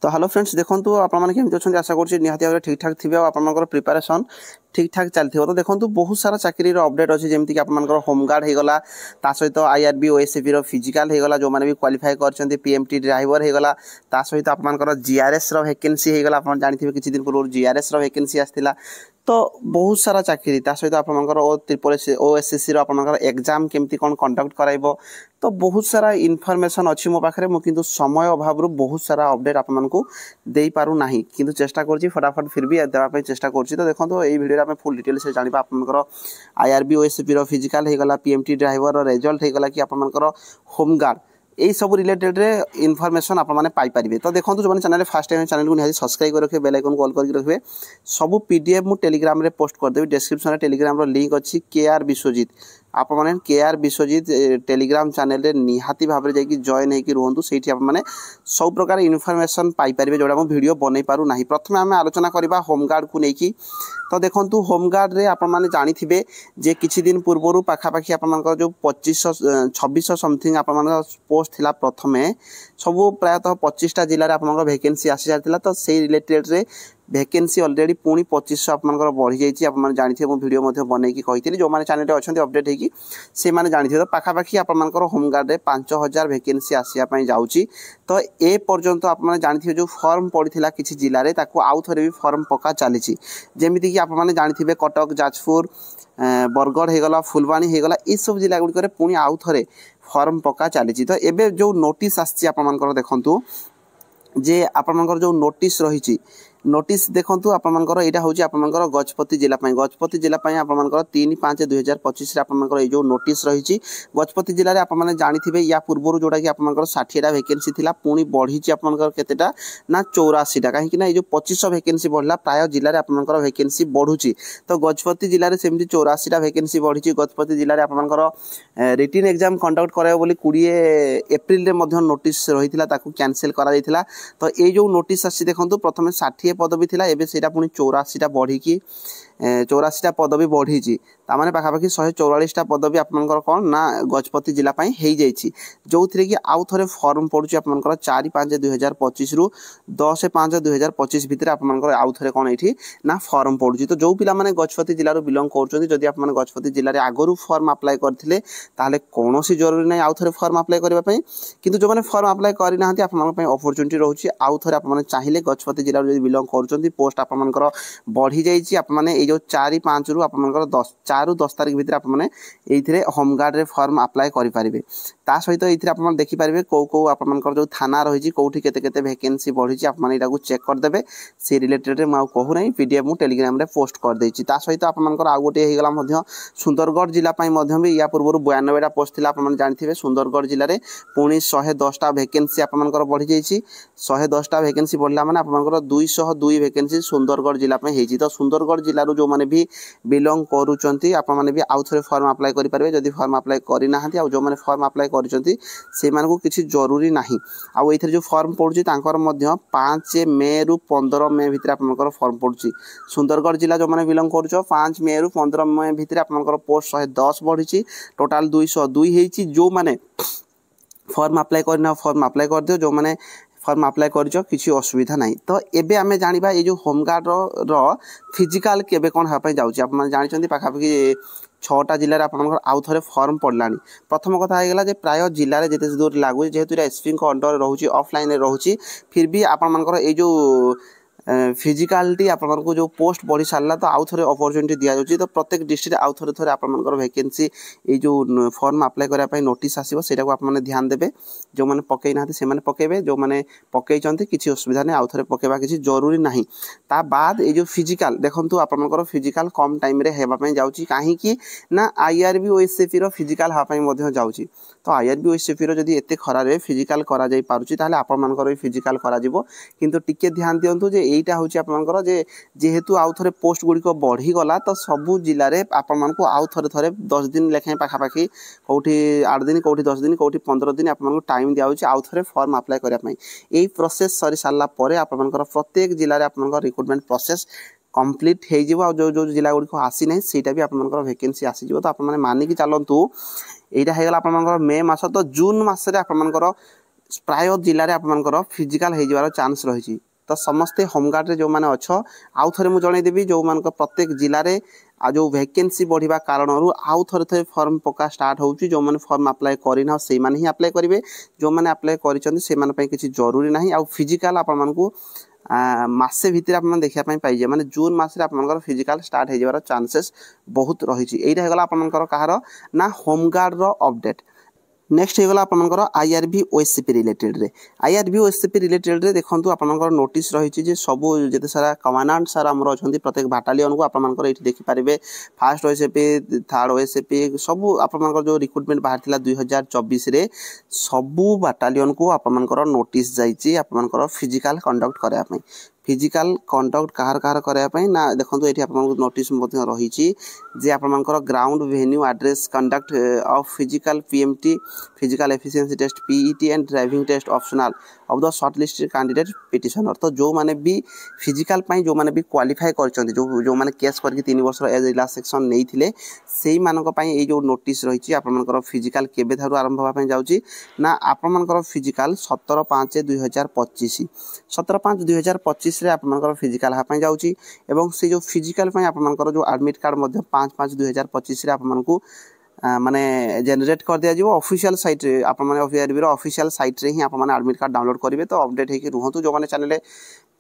तो hello friends देखो आपने केमती अच्छा आशा करुँच निहाती भाव ठीक ठाक थे और प्रिपेरेसन ठीक ठाक चलती तो देखो बहुत सारा चाकरी अपडेट अच्छी जमीक आप होमगार्ड होगला ता सहित आईआरबी ओएसएफी फिजिकाल होगला जो मैंने भी क्वालिफाई कर पीएमटी ड्राइवर होगला ता सहित आप जीआरएस वैकेंसी होगला आप जानते किसी दिन पूर्व जीआरएस वैकेंसी आसाला तो बहुत सारा चाकरी सहित आप ओएसएससी एग्जाम केमती कौन कंडक्ट कराइबो तो बहुत सारा इनफॉरमेशन अच्छी मो पाखे मुझे समय अभाव बहुत सारा अपडेट आपको दे पारू ना कि चेष्टा कर फटाफट फिर भी देवाई चेष्टा कर तो देखो ये वीडियो में फुल डिटेल्स जाना आपंकर आईआरबी ओएसएफी फिजिकाल होगला पीएमटी ड्राइवर रिजल्ट होगला कि आपंकर होमगार्ड यही सब रिलेटेड इनफॉरमेशन आपने पाइपर तो देखो जो मैंने चैनल फास्ट टाइम चैनल को निहाती सब्सक्राइब कर रखिए बेल आइकन को ऑल करके रखिए सब पीडीएफ मु टेलीग्राम रे पोस्ट करदेवी डिस्क्रिप्शन टेलीग्राम लिंक अच्छी केआर विश्वजीत आप केआर विश्वजीत टेलीग्राम चैनल रे निहाती भाव में जाकि जॉइन होकर रुहतु से सब प्रकार इनफॉरमेशन पाइपर जोड़ा मुझे वीडियो बनई पारू ना प्रथम आम आलोचना करवा होमगार्ड को लेकिन तो देखो होमगार्ड रे आप जानी जे किछि दिन पूर्वर पाखापाखि आप जो 2500 समथिंग आप पोस्ट थिला प्रथमे सब प्रायतः 25टा जिले में वैकेंसी आसी सारी तो से रिलेटेड रे वैकेंसी ऑलरेडी पुणी 2500 आपंकर बढ़ी जाइए आप जानते हैं वीडियो बनई कही जो मैंने चैनल अच्छे अपडेट होगी से मैंने जानते तो पाखापाखि आपंकर होमगार्ड 5000 वैकेंसी आसापी जाऊँगी तो ए पर्यंत आप जानते जो फॉर्म पड़ा किसी जिले में आउ थे भी फॉर्म पका चली जमीक आपने जानते कटक जाजपुर बरगढ़ होगला फुलवाणी होगला ये सब जिला गुड़िक पुणी आउ थे फॉर्म पका चली तो एबे जो नोटिस आसकर देखु जे आपंकर जो नोटिस रही नोटिस देखो आपंकर यहाँ हूँ आपंकर गजपति जिलापाई आपंकर 3/5/2025 आपंकर जो नोटिस रही गजपति जिले में आपने जानते या पूर्व जोटा कि आपंकर 60टा वैकेंसी थिला पुणी बढ़ी आपंकर केतेटा ना 84टा कहीं ये जो 2500 वैकेंसी बढ़ला प्राय जिले में आपंकर वैकेंसी बढ़ुची तो गजपति जिले में सेमती 84टा वैकेंसी बढ़ी गजपति जिले में आपंकर रिटन एग्जाम कंडक्ट कराइबो 20 एप्रिल नोटिस रही कैंसिल करा तो ये जो नोटिस आसी देखो प्रथम 60 पदवी थिला एबे सेटा पुणी 84टा बढ़ी 84टा पदवी बढ़ी ताने पाखापाखि 144टा पदवी आपंकर कौन ना गजपति जिलापाई हो जाइए जो थी कि आउ थे फॉर्म पड़ुची आपंकर 4/5/2025 रु 10/5/2025 भितर आपंकर आउ थे कौन ये ना फॉर्म पड़ुची तो जो पिला माने गजपति जिलूर बिलंग कर आप गजपति जिले में आगु फॉर्म अप्लाई करते कौन जरूरी ना आउ थे फॉर्म अप्लाई करने कि जो मैंने फॉर्म अप्लाई करना अपॉर्चुनिटी रोचे आउ थे आपने चाहिए गजपति जिले में बिलंग कर पोस्ट आपंकर बढ़ी जाइए आपने जो 4/5 रु आपंकर 4 ରୁ 10 तारीख भितर आपने होमगार्ड रे फॉर्म अप्लाई करें सहित ये आप देखिपारे कौ कौ आपर जो थाना रही कौटी केते वैकेंसी बढ़ी आपने चेक करदे से रिलेटेड मुझे कहूना पीडीएफ मुझे टेलीग्राम रे पोस्ट करदे सहित आपर आउ गोटे होगा सुंदरगढ़ जिलापाई भी या पूर्व 92टा पोस्ट थी आप जानते सुंदरगढ़ जिले में पुणी 110टा वैकेंसी आपंकर बढ़ी जाइए 110टा वैकेंसी बढ़ला माने आपंकर 202 वैकेंसी सुंदरगढ़ जिलापाई होती तो सुंदरगढ़ जिलूर जो मैंने भी बिलंग करुँच आपने भी आउ थे फॉर्म अप्लाई करेंगे जदि फॉर्म अप्लाई करना जो मैंने फॉर्म अप्लाई कर किसी जरूरी ना आउ ये जो फॉर्म पड़ुची 5 मे रु 15 मे भितर आपंकर फॉर्म पड़ुची सुंदरगढ़ जिला जो मैंने बिलंग कर 5 मे रु 15 मे भितर आपंकर पोस्ट 110 बढ़ी टोटाल 202 होती जो मैंने फॉर्म अप्लाई करना फॉर्म अप्लाई कर दियो जो मैंने फॉर्म अप्लाई कर किसी असुविधा ना तो एबे आमे जानिबा ये जो होमगार्ड रो फिजिकाल केबे कोन हापै जाउची आप माने जानिचंती पाखापाखि 6टा जिले में आप आउ थे फॉर्म पड़ा प्रथम कथा होगा जे प्राय जिले में जिते दूर लागू जेहेतु एसपी अंडर रोचे ऑफलाइन रोचे फिर भी आपर ये जो फिजिकालिटी आपको जो पोस्ट बढ़ी सारा तो आउ थे अपॉर्चुनिटी दि जाऊँगी तो प्रत्येक डिस्ट्रिक्ट आउ थे आपर वैकेंसी ये जो फॉर्म अप्लाई करने नोटिस आसो से आपने ध्यान देवे जो मैंने पकई ना से पकेबे जो मैंने पकई किसी असुविधा नहीं आउ थे पकेबा किसी जरूरी ना ता बाद ये जो फिजिकाल देखो आपंकर फिजिकाल कम टाइम होगापी जाऊँगी कहीं ना आईआरबी ओएसएफी फिजिकाल हाँपाई जाऊँगी तो आईआरबी ओएसएफी जब एत खरारे फिजिकाल कर पार्टी आपर फिजिकाल किंतु टिके ध्यान दिंतु यहीटा हूँ आपंकर जेहेतु आउ थे पोस्ट गुड़िक बढ़ीगला तो सबू जिले में आपण आउ थे 10 दिन लेखाएं पाखापाखि कौटी 8 दिन कौटी 10 दिन कौटी 15 दिन आपको टाइम दिखाई आउ थे फॉर्म अप्लाई करने यही प्रोसेस सरी सारापर आपंकर प्रत्येक जिले में आप रिक्रुटमेंट प्रोसेस कंप्लीट हो जो जो जिला गुड़िक आसी ना सीटा भी आपंकर वैकेंसी आसीज तो आप मानिकी चलतु यहाँ होगा आप मे मस तो जून मसरे आपंकर प्राय जिले आपर फिजिकाल हो चान्स रही। तो समस्ते होमगार्ड जो मैंने अच्छ आउ थे मुझे जनईदेवी जो मान प्रत्येक जिले में जो वैकेंसी बढ़िया कारण आउ थे फॉर्म पका स्टार्ट हो जो मैंने फॉर्म अप्लाई करना से ही अप्लाई करेंगे जो मैंने अप्लाई कर किसी जरूरी ना आउ फिजिकाल आपण को मासे भितर आप देखा पाइजे माने जून मासरे आप फिजिकाल स्टार्ट हो चांसेस बहुत रही। यही होगा आपर कहार ना होमगार्ड रो अपडेट। नेक्स्ट होगा आपर आईआरबी ओएससीपी रिलेटेड रे आईआरबी ओएससीपी रिलेटेड रे देखो आपर नोटिस रही सब जिते सारा कमांडेंट सार आमर अच्छा प्रत्येक बाटालियन को आपर ये देखिपारे फास्ट ओएससीपी थर्ड ओएससीपी सब आपर जो रिक्रुटमेंट बाहर 2024 रे सबू बाटालियन को आपर नोटिस जाइए आपर फिजिकाल कंडक्ट करने फिजिकाल कंडक्ट कहार कहार करने ना देखो ये आप नोटिस रही जे आपर ground venue address conduct of physical PMT physical efficiency test PET and driving test optional of the shortlisted candidate petitioner. तो जो माने भी फिजिकाल जो माने भी क्वालिफाई करछन्ती जो माने केस करके 3 वर्ष एज रिलैक्सेशन नहीं थिले सेही मानक पई ए जो नोटिस रही आपनकर फिजिकाल केबे थारु आरंभ होबा पई जाउची ना आपनकर फिजिकाल 17/5/2025 17/5/2025 रे आपनकर फिजिकाल हा पई जाउची एवं से जो फिजिकाल पई आपनकर जो एडमिट कार्ड मध्ये 5/5/2025 रे आपमनकु माने जनरेट कर दिया जीवो ऑफिशियल साइट रे आप माने आईआरबी रो ऑफिशियल साइट रे ही आप माने एडमिट कार्ड डाउनलोड करिवे। तो अपडेट हेकि रुहतु जो माने चैनल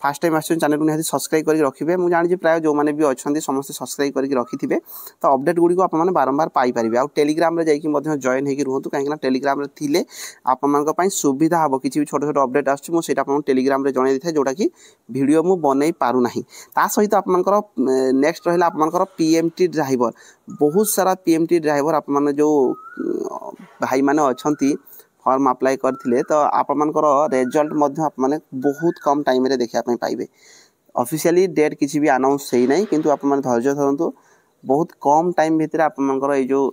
फास्ट टाइम आछन चैनल को निहाती सब्सक्राइब करके रखिबे। मु जानि जे प्राय जो माने भी अछंती समस्त सब्सक्राइब करके रखिथिबे तो अपडेट गुडी को आप माने बारंबार पाई परिबे। आ टेलीग्राम रे जाई कि मध्ये जॉइन हेकि रुहतु काहे कि ना टेलीग्राम रे थिले आप मानक पई सुविधा हबो किछि भी छोट छोट अपडेट आछी मु सेटा आपन टेलीग्राम रे जणाई दिथाय जोटा कि वीडियो मु बनै पारु नाही। ता सहित आप मानकर नेक्स्ट रहला आप मानकर पीएमटी ड्राइवर बहुत सारा पीएमटी ड्राइवर आप माने जो भाई माने अछंती फॉर्म अप्लाई करथिले तो आप मानकर रिजल्ट मध्ये आप माने बहुत कम टाइम रे देखा पाइबे। ऑफिशियली डेट किछि भी अनाउंस सही नहीं किंतु आप माने धैर्य धरंतु बहुत कम टाइम भितर आप मानकर ए जो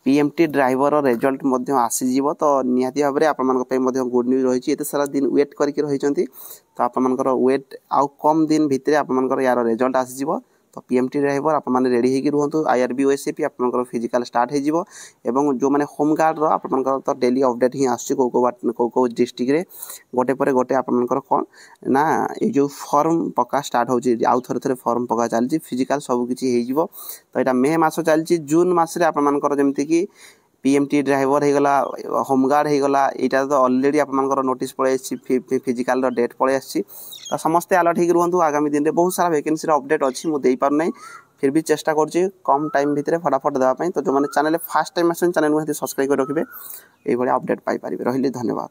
पीएमटी ड्राइवर रिजल्ट मध्ये आसी जीवो। तो निहाती भाबरे आप मानक पे मध्ये गुड न्यूज रही एते सारा दिन वेट करके रहिचंती तो आप मानकर वेट आउ कम दिन भितर आप मानकर यार रिजल्ट आसी जीवो। तो पीएमटी ड्राइवर आप माने रेडी हेकि रुहंतु आईआरबी ओएससीपी आप मानकर फिजिकल स्टार्ट हे जीवो एवं जो माने होमगार्ड रो आप मानकर तो डेली अपडेट ही आछि को डिस्ट्रिक्ट रे गोटे पर गोटे आप मानकर कोन ना ए जो फॉर्म पका स्टार्ट होची आउ थरे फॉर्म पका चलची फिजिकल सब किछि हे जीवो। तो एटा मे मास चलची जून मास रे आप मानकर जेमति कि पीएमटी ड्राइवर हो गला होमगार्ड हो गला एटा तो ऑलरेडी आप मानकर नोटिस पळे फिजिकल रो डेट पळे आछि। तो समस्त अलर्ट हेकि रुहंतु आगामी दिन रे बहुत सारा वैकेंसी रो अपडेट अछि मु देई पार नै फिर भी चेष्टा करछि कम टाइम भितरे फटाफट देबा पई। तो जो माने चैनल फर्स्ट टाइम आछन चैनल को सब्सक्राइब कर रखिबे एई भली अपडेट पाई परिबे। रहिली धन्यवाद।